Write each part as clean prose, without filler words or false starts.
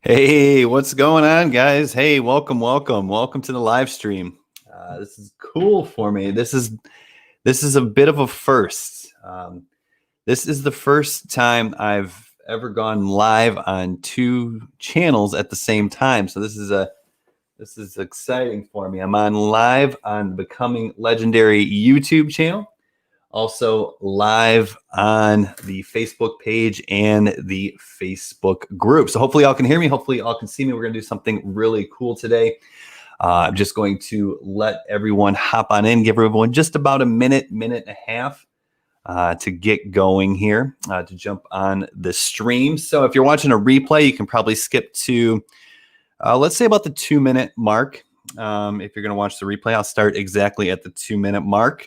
Hey, what's going on, guys? Hey, welcome to the live stream. This is cool for me. This is a bit of a first. This is the first time I've ever gone live on two channels at the same time. So this is exciting for me. I'm on live on Becoming Legendary YouTube channel. Also live on the Facebook page and the Facebook group. So hopefully y'all can hear me. Hopefully y'all can see me. We're going to do something really cool today. I'm just going to let everyone hop on in, give everyone just about a minute and a half to get going here, to jump on the stream. So if you're watching a replay, you can probably skip to, let's say about the 2-minute mark. If you're going to watch the replay, I'll start exactly at the 2-minute mark.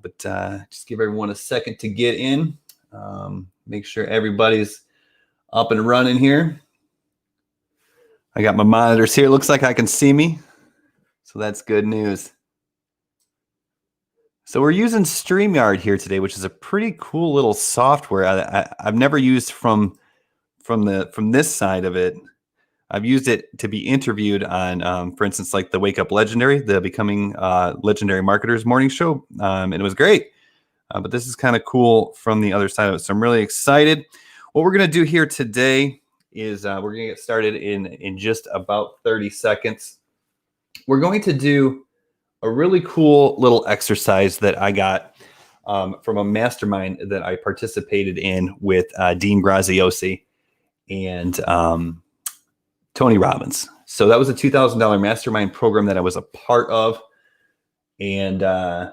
But just give everyone a second to get in. Make sure everybody's up and running here. I got my monitors here. Looks like I can see me. So that's good news. So we're using StreamYard here today, which is a pretty cool little software I've never used from this side of it. I've used it to be interviewed on, for instance, like the Wake Up Legendary, the Becoming Legendary Marketers morning show, and it was great. But this is kind of cool from the other side of it. So I'm really excited. What we're going to do here today is we're going to get started in just about 30 seconds. We're going to do a really cool little exercise that I got from a mastermind that I participated in with Dean Graziosi and Tony Robbins. So that was a $2,000 mastermind program that I was a part of. And I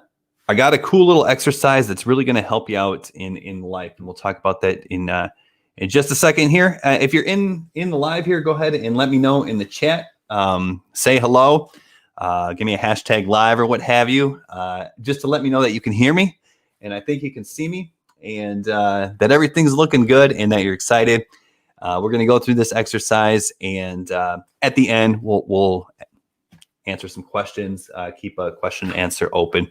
got a cool little exercise that's really going to help you out in life. And we'll talk about that in just a second here. If you're in the live here, go ahead and let me know in the chat. Say hello. Give me a hashtag live or what have you, just to let me know that you can hear me. And I think you can see me and that everything's looking good and that you're excited. We're going to go through this exercise, and at the end, we'll answer some questions, keep a question and answer open.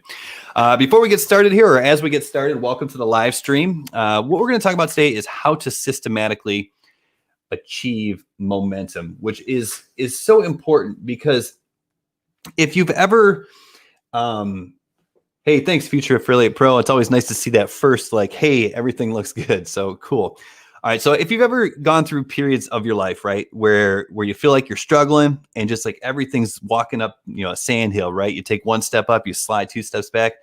Before we get started here, or as we get started, welcome to the live stream. What we're going to talk about today is how to systematically achieve momentum, which is so important because if you've ever, hey, thanks, Future Affiliate Pro. It's always nice to see that first, like, hey, everything looks good. So cool. All right, so if you've ever gone through periods of your life, right, where you feel like you're struggling and just like everything's walking up, a sandhill, right? You take one step up, you slide 2 steps back.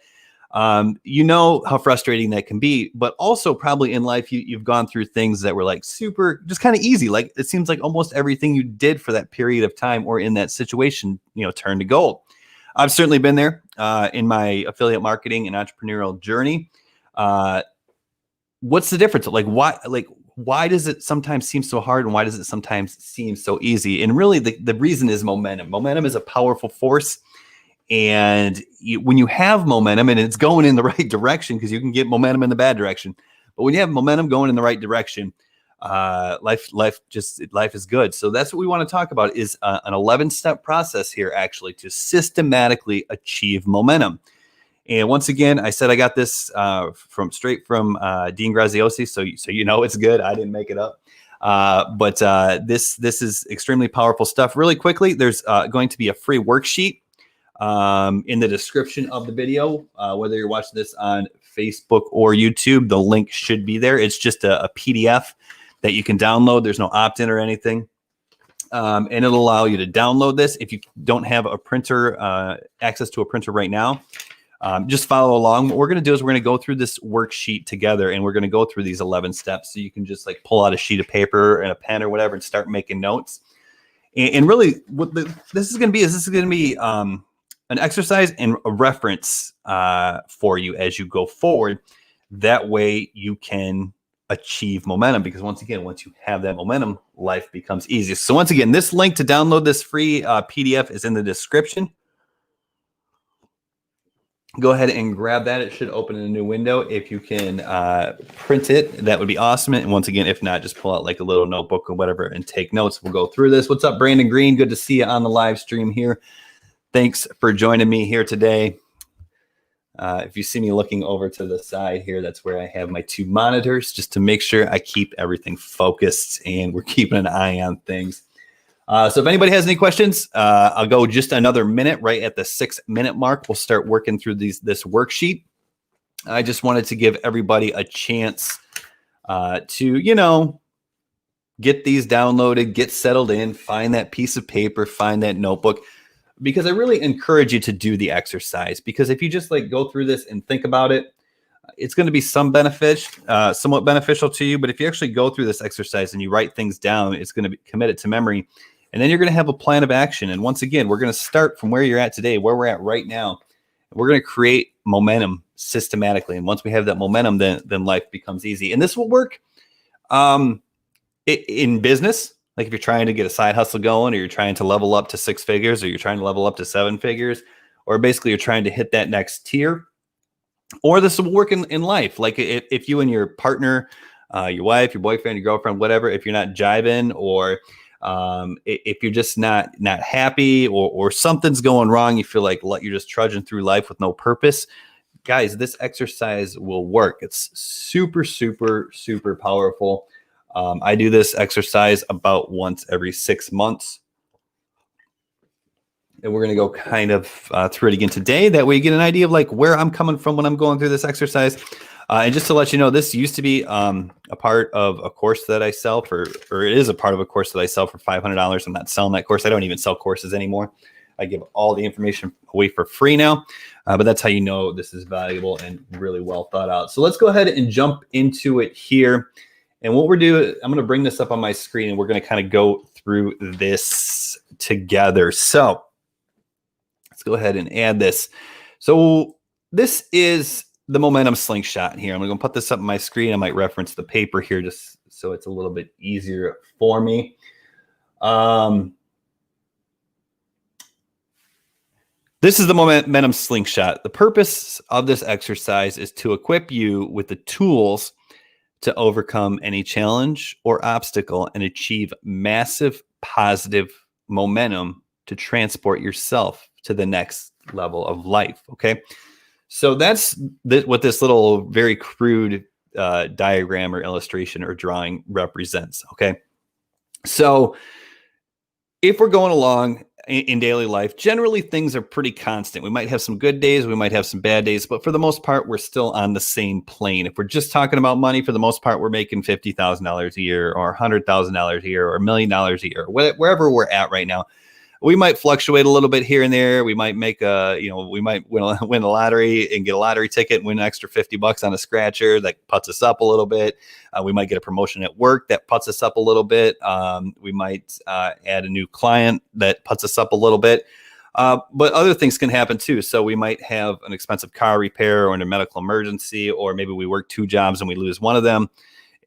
You know how frustrating that can be, but also probably in life you've gone through things that were like super, just kind of easy. Like it seems like almost everything you did for that period of time or in that situation, turned to gold. I've certainly been there in my affiliate marketing and entrepreneurial journey. What's the difference? Why does it sometimes seem so hard and why does it sometimes seem so easy? And really the reason is momentum. Momentum is a powerful force. And when you have momentum and it's going in the right direction, because you can get momentum in the bad direction, but when you have momentum going in the right direction, life is good. So that's what we want to talk about is an 11-step process here actually to systematically achieve momentum. And once again, I said I got this straight from Dean Graziosi, so it's good. I didn't make it up. But this is extremely powerful stuff. Really quickly, there's going to be a free worksheet in the description of the video. Whether you're watching this on Facebook or YouTube, the link should be there. It's just a PDF that you can download. There's no opt-in or anything. And it'll allow you to download this. If you don't have a printer, access to a printer right now, just follow along. What we're going to do is we're going to go through this worksheet together and we're going to go through these 11 steps. So you can just like pull out a sheet of paper and a pen or whatever and start making notes. And really what this is going to be an exercise and a reference for you as you go forward. That way you can achieve momentum, because once you have that momentum, life becomes easier. So once again, this link to download this free PDF is in the description. Go ahead and grab that. It should open in a new window. If you can print it, that would be awesome. And once again, if not, just pull out like a little notebook or whatever and take notes. We'll go through this. What's up, Brandon Green? Good to see you on the live stream here. Thanks for joining me here today. If you see me looking over to the side here, that's where I have my 2 monitors, just to make sure I keep everything focused and we're keeping an eye on things. So if anybody has any questions, I'll go just another minute. Right at the 6-minute mark, we'll start working through this worksheet. I just wanted to give everybody a chance to, get these downloaded, get settled in, find that piece of paper, find that notebook, because I really encourage you to do the exercise. Because if you just go through this and think about it, it's going to be somewhat beneficial to you. But if you actually go through this exercise and you write things down, it's going to be committed to memory. And then you're going to have a plan of action. And once again, we're going to start from where you're at today, where we're at right now. We're going to create momentum systematically. And once we have that momentum, then life becomes easy. And this will work in business. Like if you're trying to get a side hustle going, or you're trying to level up to 6 figures, or you're trying to level up to 7 figures, or basically you're trying to hit that next tier. Or this will work in life. Like if you and your partner, your wife, your boyfriend, your girlfriend, whatever, if you're not jiving, or if you're just not happy, or something's going wrong, you feel like you're just trudging through life with no purpose, guys, this exercise will work. It's super, super, super powerful. I do this exercise about once every 6 months. And we're going to go kind of through it again today. That way you get an idea of where I'm coming from when I'm going through this exercise. And just to let you know, this used to be a part of a course that I sell or it is a part of a course that I sell for $500. I'm not selling that course. I don't even sell courses anymore. I give all the information away for free now. But that's how you know this is valuable and really well thought out. So let's go ahead and jump into it here. And what we're doing, I'm going to bring this up on my screen, and we're going to kind of go through this together. So let's go ahead and add this. So this is the momentum slingshot here. I'm going to put this up on my screen. I might reference the paper here just so it's a little bit easier for me. This is the momentum slingshot. The purpose of this exercise is to equip you with the tools to overcome any challenge or obstacle and achieve massive positive momentum to transport yourself to the next level of life. Okay. So that's what this little very crude diagram or illustration or drawing represents. Okay. So if we're going along in daily life, generally things are pretty constant. We might have some good days, we might have some bad days, but for the most part, we're still on the same plane. If we're just talking about money, for the most part, we're making $50,000 a year or $100,000 a year or $1 million a year, wherever we're at right now. We might fluctuate a little bit here and there. We might make we might win the lottery and get a lottery ticket, win an extra $50 on a scratcher that puts us up a little bit. We might get a promotion at work that puts us up a little bit. We might add a new client that puts us up a little bit. But other things can happen too. So we might have an expensive car repair or a medical emergency, or maybe we work 2 jobs and we lose one of them.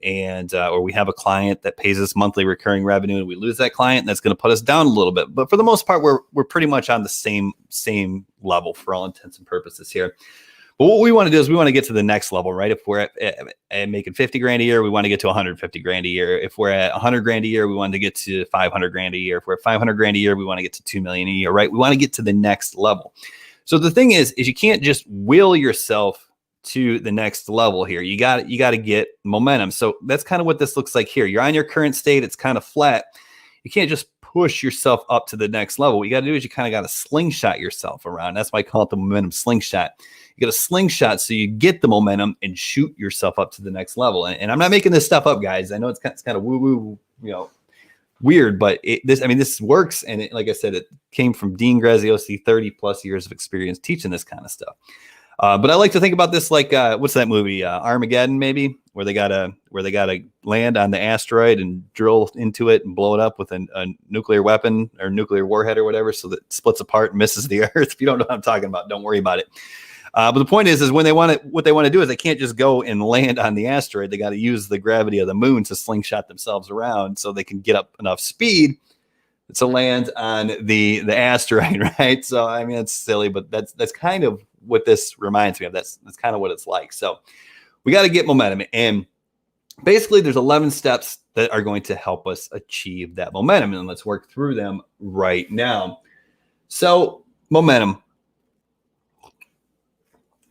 And or we have a client that pays us monthly recurring revenue and we lose that client, and that's going to put us down a little bit. But for the most part, we're pretty much on the same level for all intents and purposes here. But what we want to do is we want to get to the next level, right? If we're at making 50 grand a year, we want to get to 150 grand a year. If we're at 100 grand a year, we want to get to 500 grand a year. If we're at 500 grand a year, we want to get to 2 million a year, right? We want to get to the next level. So the thing is you can't just will yourself to the next level here. You got to get momentum. So that's kind of what this looks like here. You're on your current state. It's kind of flat. You can't just push yourself up to the next level. What you got to do is you kind of got to slingshot yourself around. That's why I call it the momentum slingshot. You got to slingshot so you get the momentum and shoot yourself up to the next level. And I'm not making this stuff up, guys. I know it's kind of woo-woo, weird, but this works. And like I said, it came from Dean Graziosi, 30 plus years of experience teaching this kind of stuff. But I like to think about this like what's that movie, Armageddon, maybe, where they gotta land on the asteroid and drill into it and blow it up with a nuclear weapon or nuclear warhead or whatever, so that it splits apart and misses the Earth. If you don't know what I'm talking about, don't worry about it. But the point is when what they want to do is they can't just go and land on the asteroid. They got to use the gravity of the moon to slingshot themselves around so they can get up enough speed to land on the asteroid, right? So it's silly, but that's kind of what this reminds me of. That's kind of what it's like. So we got to get momentum, and basically there's 11 steps that are going to help us achieve that momentum, and let's work through them right now. So momentum.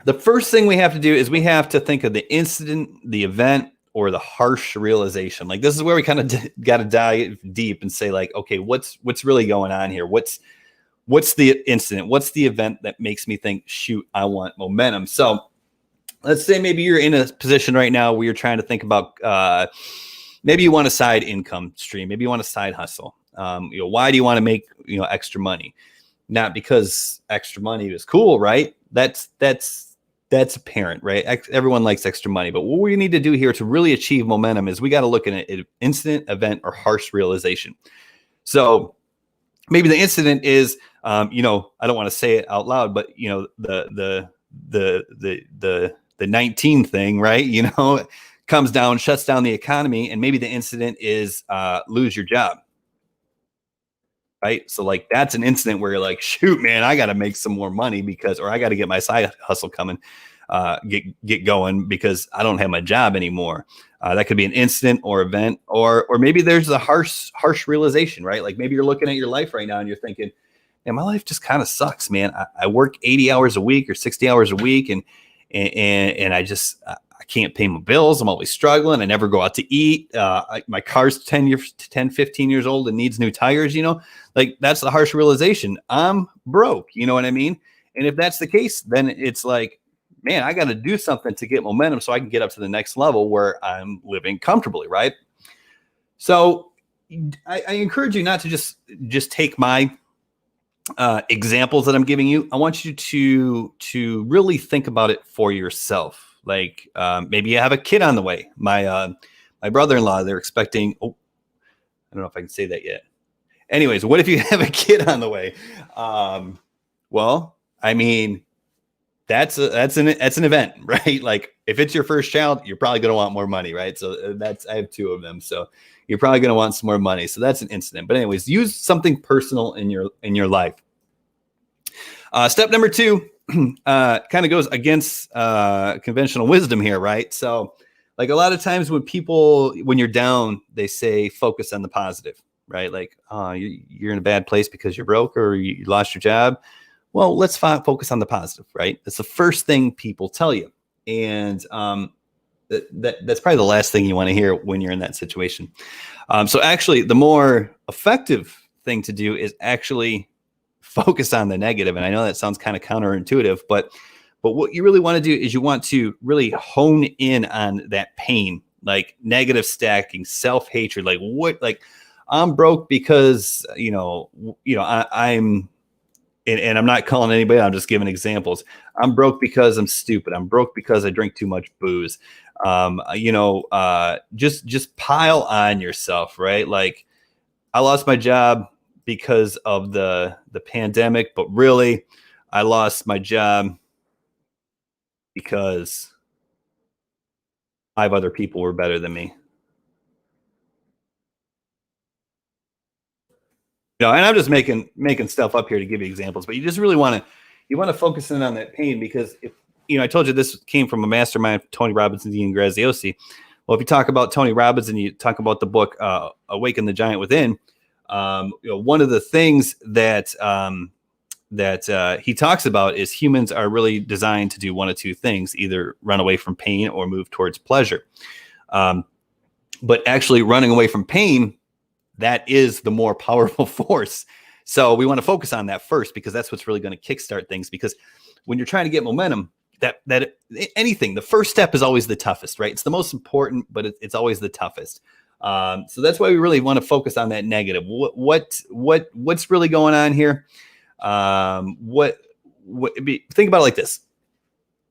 The first thing we have to do is we have to think of the incident, the event, or the harsh realization. Like this is where we kind of got to dive deep and say like, okay, what's really going on here? What's the incident? What's the event that makes me think, shoot, I want momentum? So let's say maybe you're in a position right now where you're trying to think about, maybe you want a side income stream. Maybe you want a side hustle. Why do you want to make, extra money? Not because extra money is cool, right? That's apparent, right? Everyone likes extra money, but what we need to do here to really achieve momentum is we got to look at an incident, event, or harsh realization. So maybe the incident is, I don't want to say it out loud, but the 19 thing, right? Comes down, shuts down the economy, and maybe the incident is lose your job. Right. So like that's an incident where you're like, shoot, man, I got to make some more money or I got to get my side hustle coming, get going because I don't have my job anymore. That could be an incident or event, or maybe there's a harsh realization, right? Like maybe you're looking at your life right now and you're thinking, man, my life just kind of sucks, man. I work 80 hours a week or 60 hours a week. And I can't pay my bills. I'm always struggling. I never go out to eat. My car's 10, 15 years old and needs new tires, like that's the harsh realization. I'm broke. You know what I mean? And if that's the case, then it's like, man, I got to do something to get momentum so I can get up to the next level where I'm living comfortably. Right. So I encourage you not to just take my examples that I'm giving you. I want you to really think about it for yourself. Like maybe you have a kid on the way. My brother-in-law, they're expecting. Oh, I don't know if I can say that yet. Anyways, what if you have a kid on the way? Well, I mean, that's an event, right? Like if it's your first child, you're probably going to want more money, right? So I have 2 of them, so you're probably going to want some more money. So that's an incident. But anyways, use something personal in your life. Step number 2 kind of goes against conventional wisdom here, right? So like a lot of times when you're down, they say focus on the positive, right? Like, you're in a bad place because you're broke or you lost your job. Well, let's focus on the positive, right? That's the first thing people tell you. And that's probably the last thing you want to hear when you're in that situation. So actually, the more effective thing to do is actually focus on the negative. And I know that sounds kind of counterintuitive, but what you really want to do is you want to really hone in on that pain, like negative stacking, self-hatred, like I'm broke because, I'm, and I'm not calling anybody, I'm just giving examples. I'm broke because I'm stupid. I'm broke because I drink too much booze. Just pile on yourself, right? Like I lost my job because of the pandemic, but really I lost my job because 5 other people were better than me. And I'm just making stuff up here to give you examples, but you just really want to focus in on that pain because if I told you this came from a mastermind, Tony Robbins and Dean Graziosi. Well, if you talk about Tony Robbins and you talk about the book Awaken the Giant Within, one of the things that he talks about is humans are really designed to do one of 2 things: either run away from pain or move towards pleasure. But actually, running away from pain, that is the more powerful force. So we want to focus on that first because that's what's really going to kickstart things. Because when you're trying to get momentum, that anything, the first step is always the toughest, right? It's the most important, but it's always the toughest. So that's why we really want to focus on that negative. What's really going on here? Think about it like this.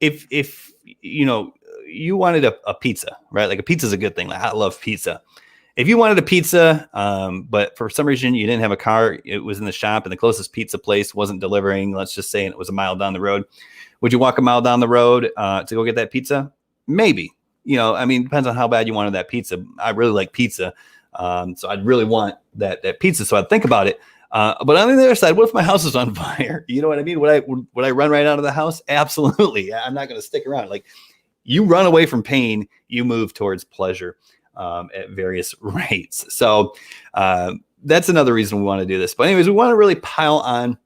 If you wanted a pizza, right? Like a pizza is a good thing. Like I love pizza. If you wanted a pizza, but for some reason you didn't have a car, it was in the shop and the closest pizza place wasn't delivering, let's just say, and it was a mile down the road. Would you walk a mile down the road to go get that pizza? Maybe. Depends on how bad you wanted that pizza. I really like pizza. So I'd really want that pizza. So I'd think about it. But on the other side, what if my house is on fire? You know what I mean? Would I run right out of the house? Absolutely. I'm not going to stick around. Like you run away from pain, you move towards pleasure. At various rates. So that's another reason we want to do this. But anyways, we want to really pile on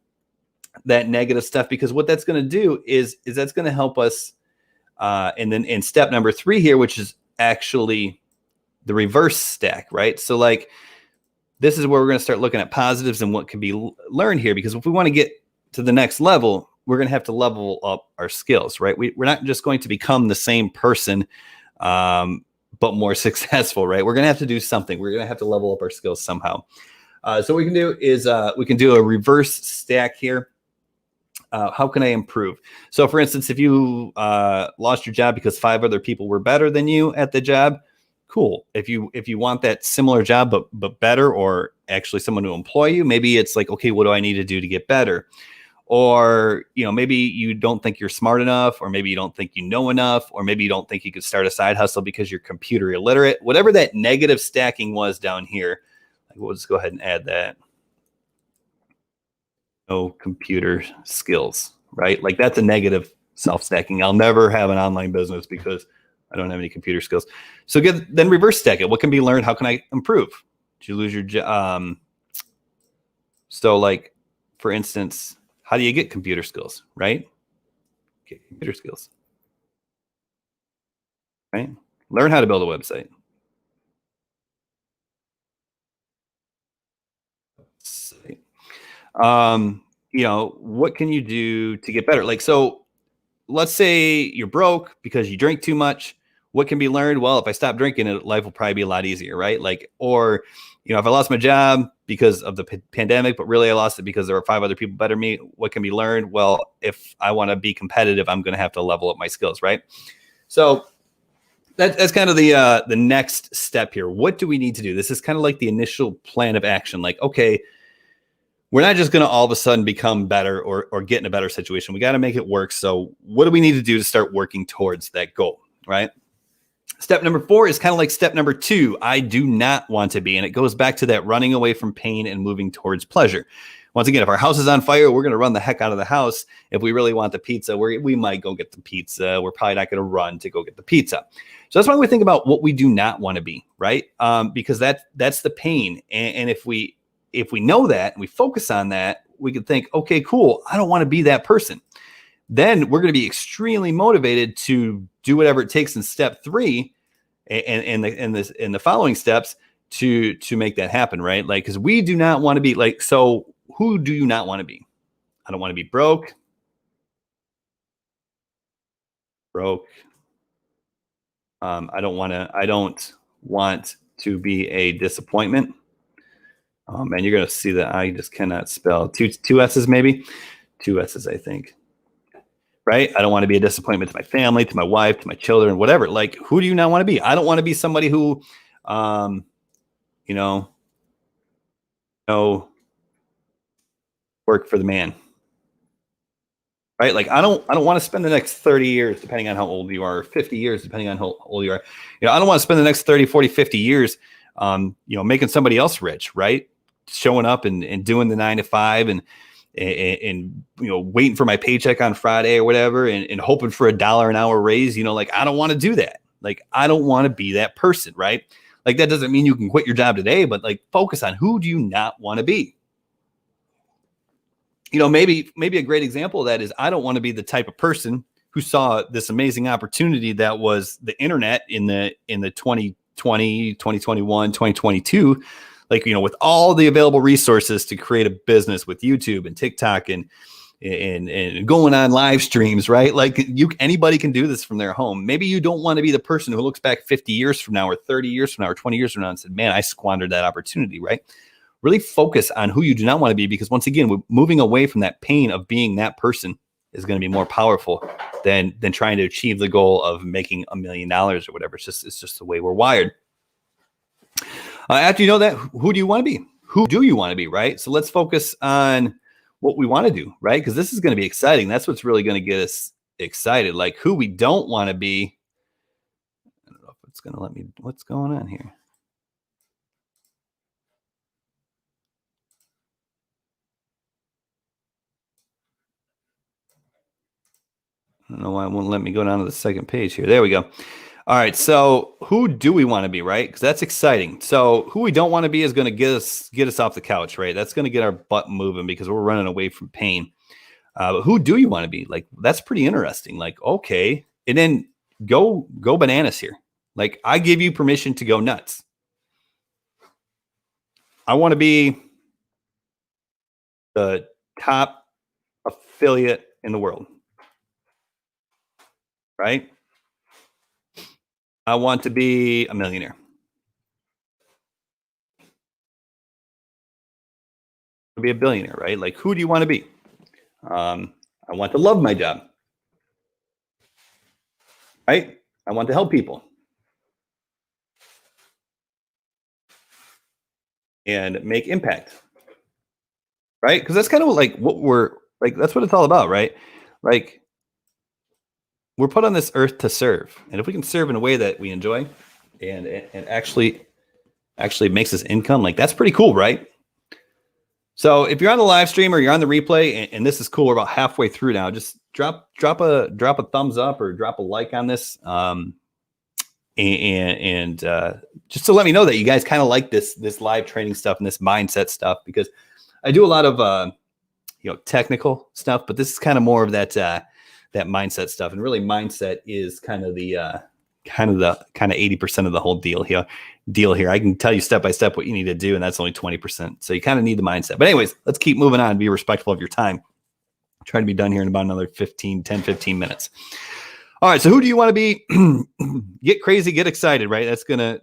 that negative stuff, because what that's going to do is that's going to help us. And then in step number 3 here, which is actually the reverse stack, right? So like, this is where we're going to start looking at positives and what can be learned here, because if we want to get to the next level, we're going to have to level up our skills, right? We're not just going to become the same person, but more successful, right? We're going to have to do something. We're going to have to level up our skills somehow. So what we can do is we can do a reverse stack here. How can I improve? So for instance, if you lost your job because 5 other people were better than you at the job, cool. If you want that similar job, but better, or actually someone to employ you, maybe it's like, okay, what do I need to do to get better? Or, maybe you don't think you're smart enough, or maybe you don't think you know enough, or maybe you don't think you could start a side hustle because you're computer illiterate. Whatever that negative stacking was down here, we'll just go ahead and add that. No computer skills, right? Like that's a negative self-stacking. I'll never have an online business because I don't have any computer skills. So then reverse stack it. What can be learned? How can I improve? Did you lose your job? So like, for instance, how do you get computer skills, right? Get computer skills, right? Learn how to build a website. What can you do to get better? Like, so let's say you're broke because you drink too much. What can be learned? Well, if I stop drinking, life will probably be a lot easier, right? Like, or, if I lost my job because of the pandemic, but really I lost it because there were 5 other people better than me, what can be learned? Well, if I want to be competitive, I'm going to have to level up my skills, right? So that's kind of the next step here. What do we need to do? This is kind of like the initial plan of action. Like, okay, we're not just going to all of a sudden become better or get in a better situation. We got to make it work. So what do we need to do to start working towards that goal, right? Step number 4 is kind of like step number 2. I do not want to be. And it goes back to that running away from pain and moving towards pleasure. Once again, if our house is on fire, we're going to run the heck out of the house. If we really want the pizza, we might go get the pizza. We're probably not going to run to go get the pizza. So that's why we think about what we do not want to be, right? Because that's the pain. And if we know that and we focus on that, we can think, okay, cool, I don't want to be that person. Then we're going to be extremely motivated to do whatever it takes in step 3 and the following steps to make that happen, right? Like, because we do not want to be like, so who do you not want to be? I don't want to be broke. I don't want to be a disappointment. And you're going to see that I just cannot spell two S's, maybe 2 S's, I think. Right? I don't want to be a disappointment to my family, to my wife, to my children, whatever. Like, who do you not want to be? I don't want to be somebody who, work for the man. Right? Like, I don't want to spend the next 30 years, depending on how old you are, 50 years, depending on how old you are. I don't want to spend the next 30, 40, 50 years, making somebody else rich, right? Showing up and doing the 9 to 5 and waiting for my paycheck on Friday or whatever and hoping for $1 an hour raise. Like, I don't want to do that. Like, I don't want to be that person, right? Like, that doesn't mean you can quit your job today, but like, focus on who do you not want to be. Maybe a great example of that is I don't want to be the type of person who saw this amazing opportunity that was the internet in the 2020, 2021, 2022, like, with all the available resources to create a business with YouTube and TikTok and going on live streams, right? Like, anybody can do this from their home. Maybe you don't want to be the person who looks back 50 years from now or 30 years from now or 20 years from now and said, man, I squandered that opportunity, right? Really focus on who you do not want to be, because once again, we're moving away from that pain of being that person is going to be more powerful than trying to achieve the goal of making $1 million or whatever. It's just the way we're wired. After you know that, who do you want to be? Who do you want to be, right? So let's focus on what we want to do, right? Because this is going to be exciting. That's what's really going to get us excited. Like, who we don't want to be. I don't know if it's going to let me. What's going on here? I don't know why it won't let me go down to the second page here. There we go. All right. So who do we want to be, right? Because that's exciting. So who we don't want to be is going to get us off the couch, right? That's going to get our butt moving because we're running away from pain. But who do you want to be? Like, that's pretty interesting. Like, okay. And then go bananas here. Like, I give you permission to go nuts. I want to be the top affiliate in the world, right? I want to be a millionaire. To be a billionaire, right? Like, who do you want to be? I want to love my job, right? I want to help people and make impact, right? Because that's kind of like what we're like. That's what it's all about, right? Like, we're put on this earth to serve, and if we can serve in a way that we enjoy, and actually makes us income, like that's pretty cool, right? So if you're on the live stream or you're on the replay, and this is cool, we're about halfway through now. Just drop a thumbs up or drop a like on this, and just to let me know that you guys kind of like this live training stuff and this mindset stuff, because I do a lot of technical stuff, but this is kind of more of that mindset stuff, and really mindset is kind of 80% of the whole deal here. I can tell you step by step what you need to do, and that's only 20%. So you kind of need the mindset. But anyways, let's keep moving on. Be respectful of your time. Try to be done here in about another 15 minutes. All right. So who do you want to be? Get crazy, get excited, right? That's gonna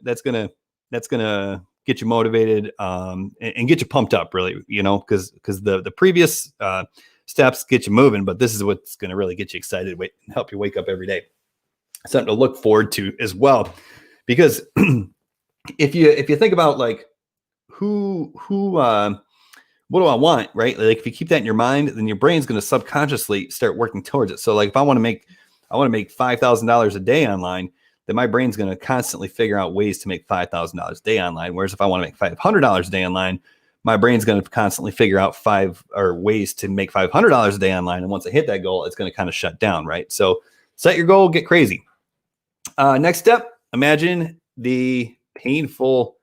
get you motivated, and get you pumped up, really, because the previous steps get you moving, but this is what's going to really get you excited, and help you wake up every day. Something to look forward to as well, because if you think about like who what do I want, right? Like if you keep that in your mind, then your brain's going to subconsciously start working towards it. So like if I want to make $5,000 a day online, then my brain's going to constantly figure out ways to make $5,000 a day online. Whereas if I want to make $500 a day online, my brain's going to constantly figure out ways to make $500 a day online. And once I hit that goal, it's going to kind of shut down, right? So set your goal, get crazy. Next step, imagine the painful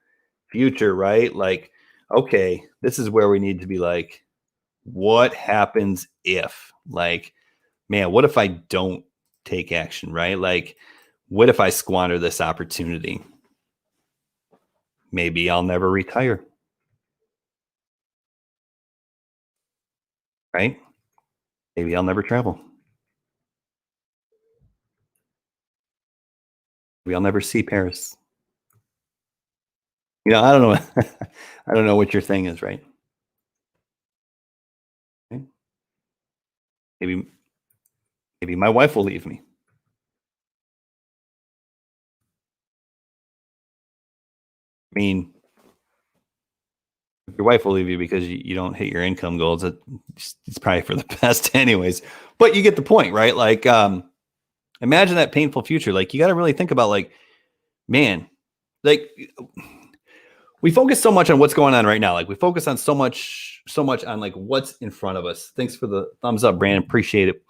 future, right? Like, okay, this is where we need to be like, what happens if, like, man, what if I don't take action, right? Like, what if I squander this opportunity? Maybe I'll never retire, right? Maybe I'll never travel. Maybe I'll never see Paris. I don't know. I don't know what your thing is, right? Okay. Maybe my wife will leave me. I mean, your wife will leave you because you don't hit your income goals. It's probably for the best anyways, but you get the point, right? Like, imagine that painful future. Like, you got to really think about, like, man, like, we focus so much on what's going on right now. Like, we focus on so much on like what's in front of us. Thanks for the thumbs up, Brandon. Appreciate it.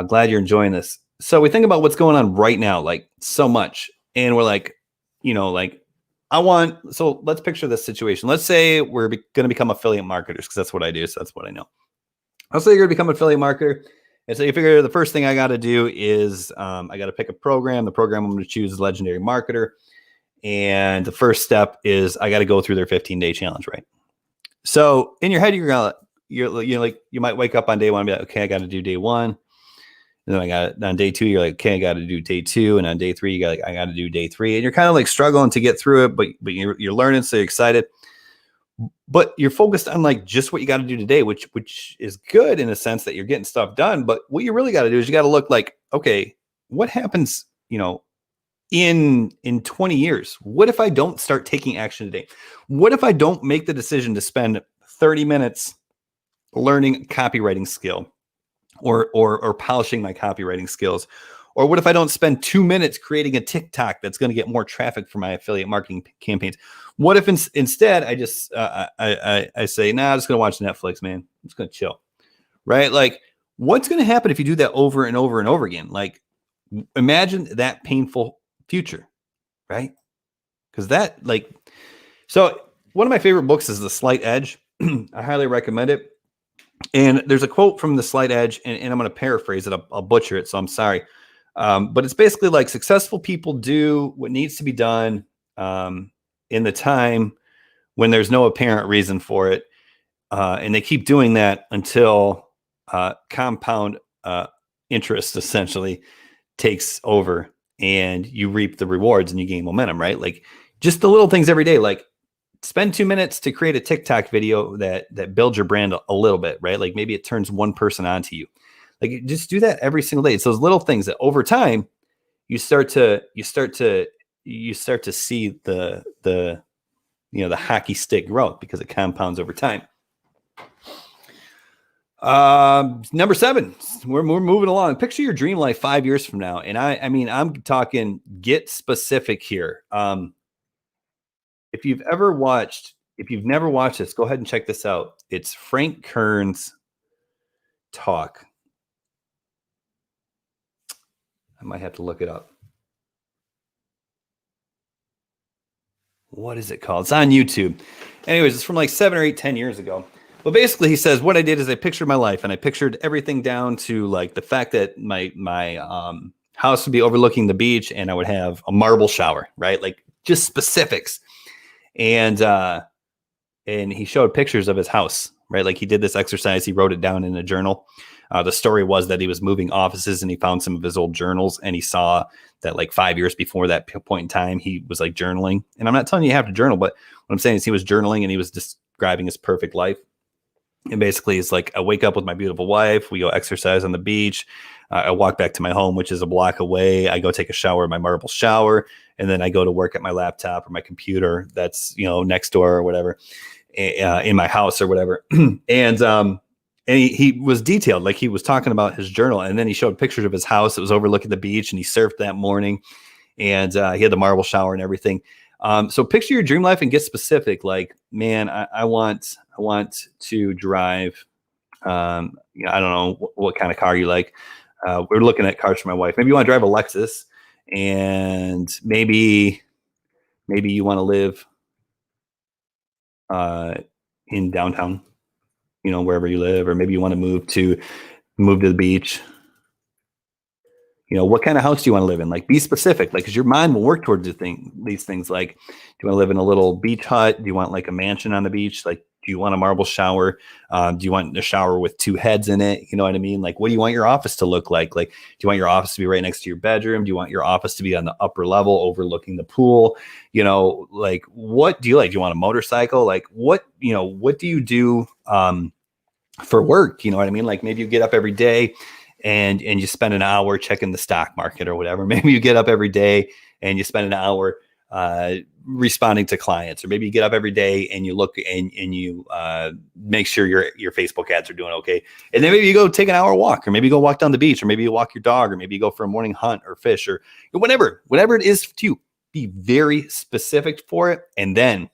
Glad you're enjoying this. So we think about what's going on right now, like so much. And we're like, like, so let's picture this situation. Let's say we're going to become affiliate marketers, because that's what I do. So that's what I know. I'll say you're going to become an affiliate marketer. And so you figure the first thing I got to do is I got to pick a program. The program I'm going to choose is Legendary Marketer. And the first step is I got to go through their 15-day challenge, right? So in your head, you might wake up on day one and be like, okay, I got to do day one. And then on day two, you're like, okay, I got to do day two. And on day three, I got to do day three. And you're kind of like struggling to get through it, but you're learning, so you're excited. But you're focused on like just what you got to do today, which is good in a sense that you're getting stuff done. But what you really got to do is you got to look like, okay, what happens, in 20 years? What if I don't start taking action today? What if I don't make the decision to spend 30 minutes learning copywriting skill or polishing my copywriting skills? Or what if I don't spend 2 minutes creating a TikTok that's going to get more traffic for my affiliate marketing campaigns? What if instead I just I say, nah, I'm just going to watch Netflix, man. I'm just going to chill, right? Like, what's going to happen if you do that over and over and over again? Like, imagine that painful future, right? Because so one of my favorite books is The Slight Edge. I highly recommend it. And there's a quote from the Slight Edge, and I'm going to paraphrase it. I'll butcher it, so I'm sorry. But it's basically like successful people do what needs to be done in the time when there's no apparent reason for it. And they keep doing that until compound interest essentially takes over and you reap the rewards and you gain momentum, right? Like just the little things every day, like spend 2 minutes to create a TikTok video that builds your brand a little bit, right? Like maybe it turns one person onto you. Like just do that every single day. It's those little things that over time you start to see the the hockey stick growth because it compounds over time. Number 7, we're moving along. Picture your dream life 5 years from now. And I mean, I'm talking get specific here. If you've never watched this, go ahead and check this out. It's Frank Kern's talk. I might have to look it up. What is it called? It's on YouTube. Anyways, it's from like 7 or 8, 10 years ago. But basically, he says, what I did is I pictured my life, and I pictured everything down to like the fact that my house would be overlooking the beach, and I would have a marble shower, right? Like just specifics. And he showed pictures of his house, right? Like he did this exercise. He wrote it down in a journal. The story was that he was moving offices and he found some of his old journals, and he saw that like 5 years before that point in time, he was like journaling. And I'm not telling you have to journal, but what I'm saying is he was journaling and he was describing his perfect life. And basically it's like, I wake up with my beautiful wife. We go exercise on the beach. I walk back to my home, which is a block away. I go take a shower in my marble shower. And then I go to work at my laptop or my computer that's, next door or whatever, in my house or whatever. And he was detailed, like he was talking about his journal. And then he showed pictures of his house. It was overlooking the beach, and he surfed that morning, and he had the marble shower and everything. So picture your dream life and get specific. Like, man, I want to drive, I don't know what kind of car you like. We're looking at cars for my wife. Maybe you want to drive a Lexus, and maybe you want to live in downtown, wherever you live, or maybe you want to move to the beach. What kind of house do you want to live in? Like, be specific, like, because your mind will work towards these things. Like, do you want to live in a little beach hut? Do you want like a mansion on the beach? Like, do you want a marble shower? Do you want a shower with 2 heads in it? You know what I mean? Like, what do you want your office to look like? Like, do you want your office to be right next to your bedroom? Do you want your office to be on the upper level overlooking the pool? Like, what do you like? Do you want a motorcycle? Like, what do you do for work? You know what I mean? Like, maybe you get up every day and you spend an hour checking the stock market or whatever. Maybe you get up every day and you spend an hour responding to clients, or maybe you get up every day and you look and you make sure your Facebook ads are doing okay. And then maybe you go take an hour walk, or maybe you go walk down the beach, or maybe you walk your dog, or maybe you go for a morning hunt or fish, or whatever it is to you. Be very specific for it. And then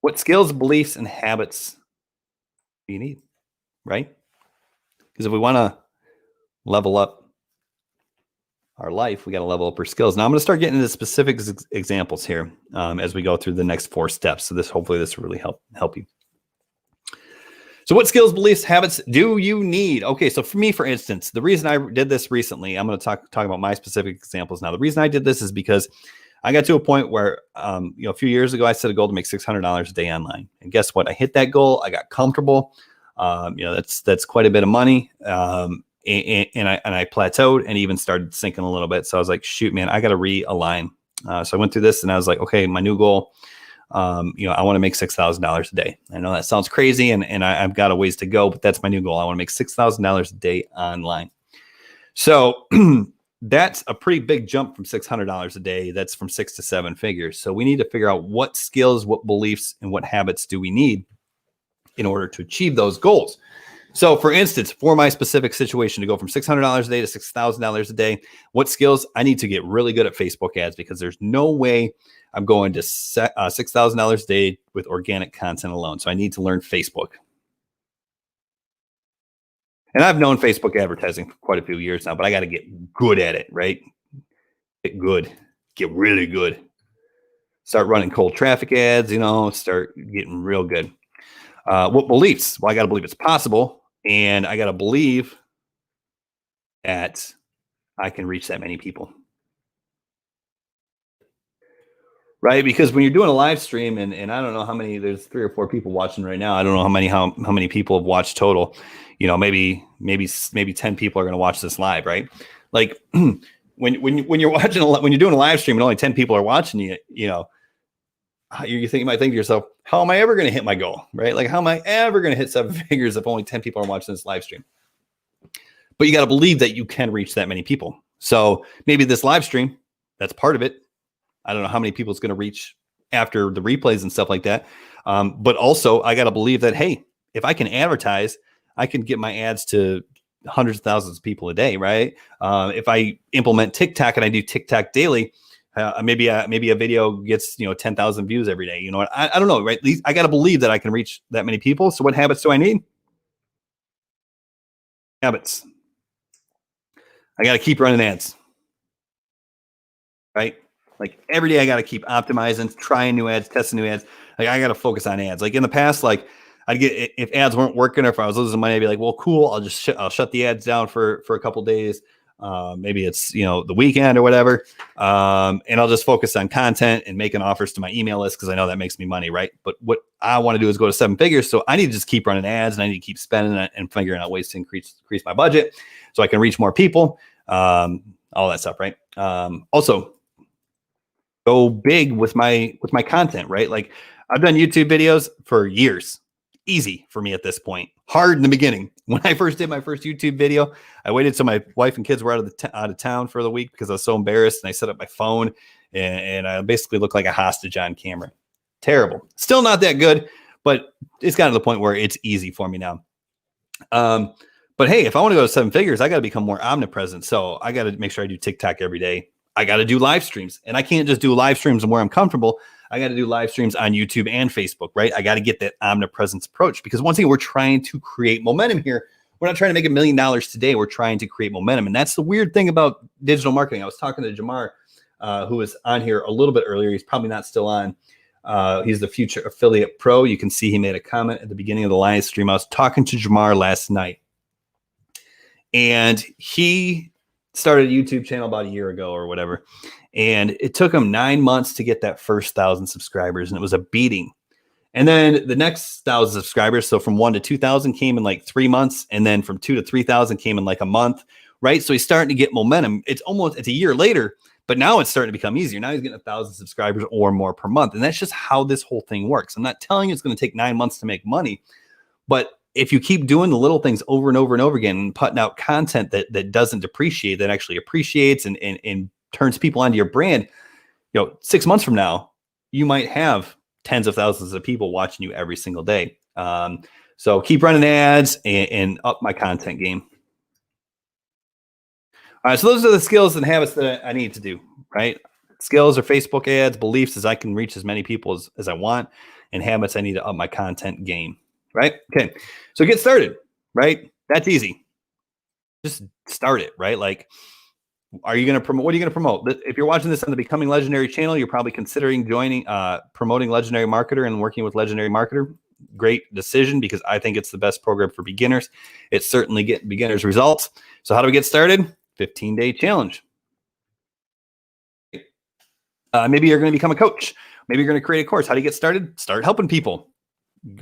what skills, beliefs, and habits do you need? Right? Because if we want to level up our life, we got to level up our skills. Now I'm going to start getting into specific examples here as we go through the next 4 steps. So hopefully this will really help you. So what skills, beliefs, habits do you need? Okay, so for me, for instance, the reason I did this recently, I'm going to talk about my specific examples now. The reason I did this is because I got to a point where, a few years ago, I set a goal to make $600 a day online. And guess what? I hit that goal. I got comfortable. That's quite a bit of money. And I plateaued and even started sinking a little bit. So I was like, shoot, man, I got to realign. So I went through this and I was like, okay, my new goal, I want to make $6,000 a day. I know that sounds crazy and I've got a ways to go, but that's my new goal. I want to make $6,000 a day online. So that's a pretty big jump from $600 a day. That's from 6 to 7 figures. So we need to figure out what skills, what beliefs, and what habits do we need in order to achieve those goals. So for instance, for my specific situation, to go from $600 a day to $6,000 a day, what skills? I need to get really good at Facebook ads, because there's no way I'm going to $6,000 a day with organic content alone. So I need to learn Facebook. And I've known Facebook advertising for quite a few years now, but I got to get good at it, right? Get good, get really good. Start running cold traffic ads, start getting real good. What beliefs? Well, I got to believe it's possible, and I got to believe that I can reach that many people. Right, because when you're doing a live stream, and I don't know how many, there's 3 or 4 people watching right now. I don't know how many people have watched total. Maybe 10 people are going to watch this live, right? Like when you're watching when you're doing a live stream and only 10 people are watching you, you might think to yourself, how am I ever going to hit my goal, right? Like, how am I ever going to hit 7 figures if only 10 people are watching this live stream? But you got to believe that you can reach that many people. So maybe this live stream, that's part of it. I don't know how many people it's going to reach after the replays and stuff like that. But also, I got to believe that, hey, if I can advertise, I can get my ads to hundreds of thousands of people a day, right? If I implement TikTok and I do TikTok daily, maybe a video gets 10,000 views every day. You know what? I don't know, right? I got to believe that I can reach that many people. So what habits do I need? Habits. I got to keep running ads, right? Like every day I got to keep optimizing, trying new ads, testing new ads. Like I got to focus on ads. Like in the past, like I'd get, if ads weren't working or if I was losing money, I'd be like, well, cool. I'll shut the ads down for a couple of days. Maybe it's, the weekend or whatever. And I'll just focus on content and making offers to my email list, because I know that makes me money, right? But what I want to do is go to 7 figures. So I need to just keep running ads, and I need to keep spending and figuring out ways to increase my budget so I can reach more people. All that stuff, right? Also, go big with my content, right? Like I've done YouTube videos for years. Easy for me at this point. Hard in the beginning. When I first did my first YouTube video, I waited till my wife and kids were out of town for the week because I was so embarrassed, and I set up my phone and I basically looked like a hostage on camera. Terrible. Still not that good, but it's gotten to the point where it's easy for me now. But hey, if I want to go to 7 figures, I got to become more omnipresent. So I got to make sure I do TikTok every day. I got to do live streams, and I can't just do live streams where I'm comfortable. I got to do live streams on YouTube and Facebook, right? I got to get that omnipresence approach, because once again, we're trying to create momentum here. We're not trying to make $1 million today. We're trying to create momentum. And that's the weird thing about digital marketing. I was talking to Jamar, who was on here a little bit earlier. He's probably not still on. He's the Future Affiliate Pro. You can see he made a comment at the beginning of the live stream. I was talking to Jamar last night, and he started a YouTube channel about a year ago or whatever. And it took him 9 months to get that first 1,000 subscribers, and it was a beating. And then the next 1,000 subscribers, so from 1 to 2,000 came in like 3 months, and then from 2 to 3,000 came in like a month, right? So he's starting to get momentum. It's a year later, but now it's starting to become easier. Now he's getting 1,000 subscribers or more per month, and that's just how this whole thing works. I'm not telling you it's going to take 9 months to make money, but if you keep doing the little things over and over and over again and putting out content that doesn't depreciate, that actually appreciates and turns people onto your brand, 6 months from now, you might have tens of thousands of people watching you every single day. So keep running ads and up my content game. All right, so those are the skills and habits that I need to do, right? Skills are Facebook ads, beliefs is I can reach as many people as I want, and habits I need to up my content game, right? Okay, so get started, right? That's easy. Just start it, right? Like, are you going to promote? What are you going to promote? If you're watching this on the Becoming Legendary channel, you're probably considering promoting Legendary Marketer and working with Legendary Marketer. Great decision, because I think it's the best program for beginners. It's certainly getting beginners results. So how do we get started? 15-day challenge. Maybe you're going to become a coach. Maybe you're going to create a course. How do you get started? Start helping people.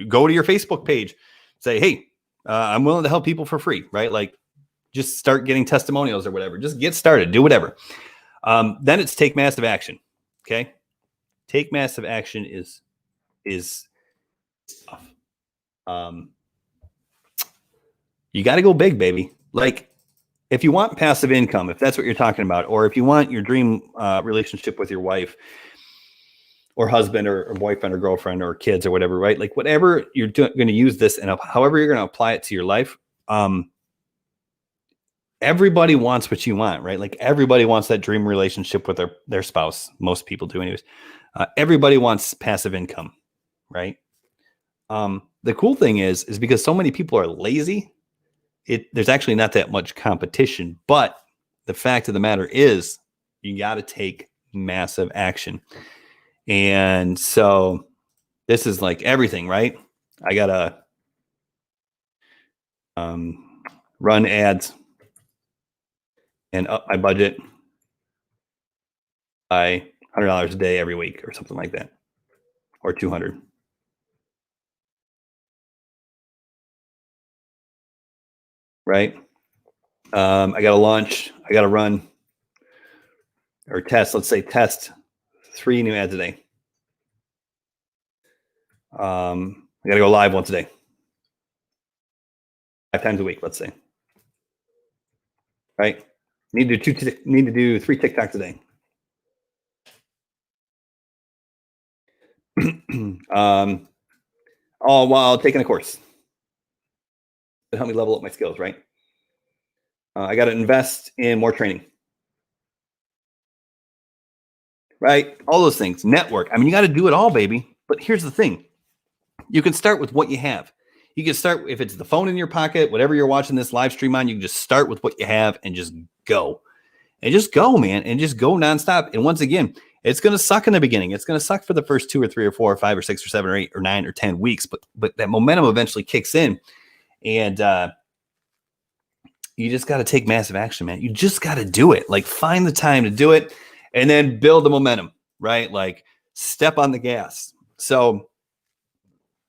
Go to your Facebook page. Say, hey, I'm willing to help people for free, right? Like, just start getting testimonials or whatever. Just get started. Do whatever. Then it's take massive action. Okay. Take massive action is tough. You got to go big, baby. Like, if you want passive income, if that's what you're talking about, or if you want your dream relationship with your wife or husband or boyfriend or girlfriend or kids or whatever, right? Like, whatever you're going to use this and however you're going to apply it to your life, everybody wants what you want, right? Like, everybody wants that dream relationship with their spouse. Most people do anyways. Everybody wants passive income, right? The cool thing is because so many people are lazy, there's actually not that much competition. But the fact of the matter is, you got to take massive action. And so this is like everything, right? I gotta run ads and up my budget by $100 a day every week or something like that, or 200. Right? I got to launch. I got to run or test. Let's say test 3 new ads a day. I got to go live once a day, 5 times a week. Let's say. Right? Need to do 3 TikToks a day. All while taking a course to help me level up my skills. Right? I got to invest in more training. Right? All those things. Network. I mean, you got to do it all, baby. But here's the thing. You can start with what you have. You can start, if it's the phone in your pocket, whatever you're watching this live stream on, you can just start with what you have and just go. And just go, man. And just go nonstop. And once again, it's going to suck in the beginning. It's going to suck for the first 2 or 3 or 4 or 5 or 6 or 7 or 8 or 9 or 10 weeks. But that momentum eventually kicks in. And you just got to take massive action, man. You just got to do it. Like, find the time to do it and then build the momentum, right? Like, step on the gas. So,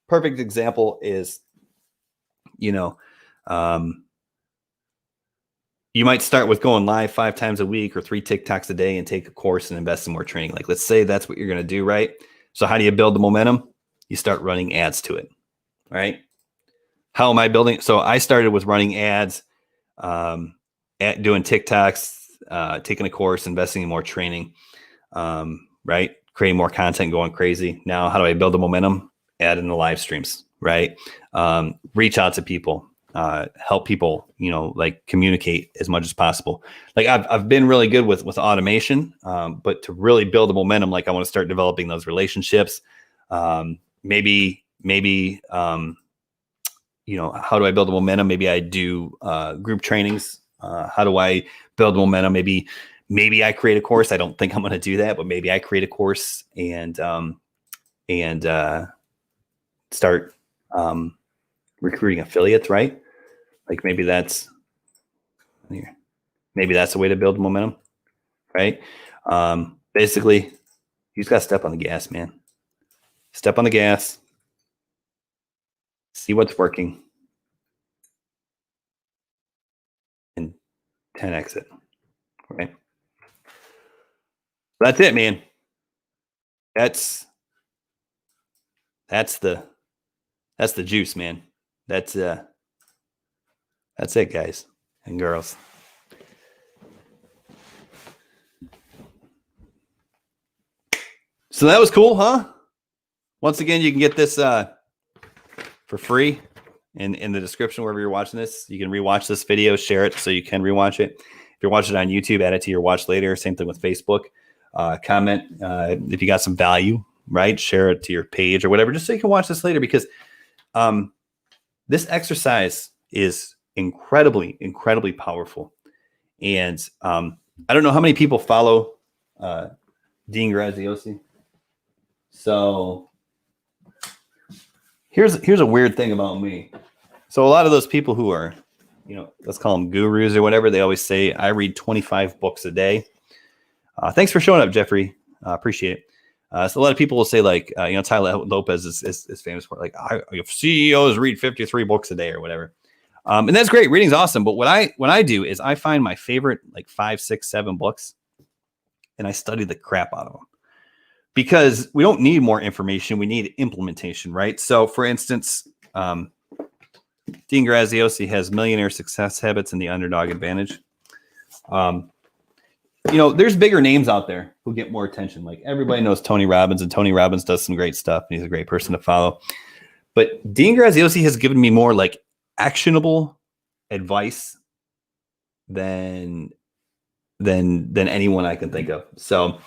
perfect example is, you might start with going live 5 times a week or 3 TikToks a day and take a course and invest in more training. Like, let's say that's what you're going to do, right? So how do you build the momentum? You start running ads to it, right? How am I building? So I started with running ads, doing TikToks, taking a course, investing in more training, right? Creating more content, going crazy. Now, how do I build the momentum? Add in the live streams, right? Reach out to people, help people, like, communicate as much as possible. Like, I've been really good with automation, but to really build the momentum, like, I want to start developing those relationships. Maybe, how do I build the momentum? Maybe I do group trainings. How do I build momentum? Maybe I create a course. I don't think I'm going to do that, but maybe I create a course and start recruiting affiliates, right? Like, maybe that's a way to build momentum, right? Basically, you just got to step on the gas, man. Step on the gas, see what's working, and 10x it, right? That's it, man. That's the juice, man. That's it, guys and girls. So that was cool, huh? Once again, you can get this for free in the description wherever you're watching this. You can rewatch this video, share it so you can rewatch it. If you're watching it on YouTube, add it to your watch later. Same thing with Facebook. Comment if you got some value, right? Share it to your page or whatever, just so you can watch this later, because this exercise is incredibly, incredibly powerful. And I don't know how many people follow Dean Graziosi. So here's a weird thing about me. So a lot of those people who are, let's call them gurus or whatever, they always say, I read 25 books a day. Thanks for showing up, Jeffrey. Appreciate it. So a lot of people will say, like, Tyler Lopez is famous for, like, if CEOs read 53 books a day or whatever. And that's great. Reading's awesome. But what I do is I find my favorite, like, 5, 6, 7 books, and I study the crap out of them. Because we don't need more information. We need implementation, right? So, for instance, Dean Graziosi has Millionaire Success Habits and the Underdog Advantage. There's bigger names out there who get more attention. Like, everybody knows Tony Robbins, and Tony Robbins does some great stuff, and he's a great person to follow. But Dean Graziosi has given me more, like, actionable advice than anyone I can think of. So,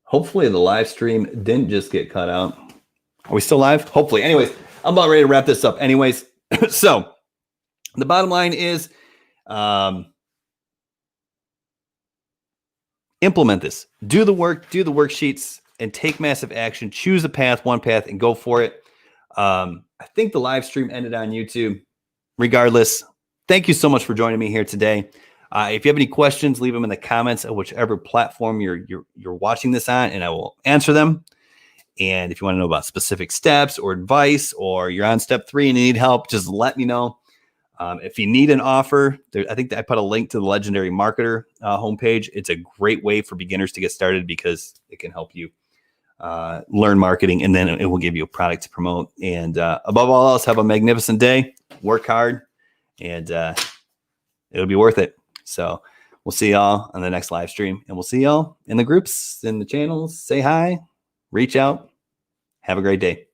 hopefully the live stream didn't just get cut out. Are we still live? Hopefully. Anyways, I'm about ready to wrap this up. Anyways, so the bottom line is implement this. Do the work, do the worksheets, and take massive action. Choose a path, one path, and go for it. I think the live stream ended on YouTube. Regardless, thank you so much for joining me here today. If you have any questions, leave them in the comments of whichever platform you're watching this on, and I will answer them. And if you want to know about specific steps or advice, or you're on step 3 and you need help, just let me know. If you need an offer, I think that I put a link to the Legendary Marketer homepage. It's a great way for beginners to get started because it can help you learn marketing, and then it will give you a product to promote. And above all else, have a magnificent day. Work hard, and it'll be worth it. So we'll see y'all on the next live stream, and we'll see y'all in the groups, in the channels. Say hi, reach out. Have a great day.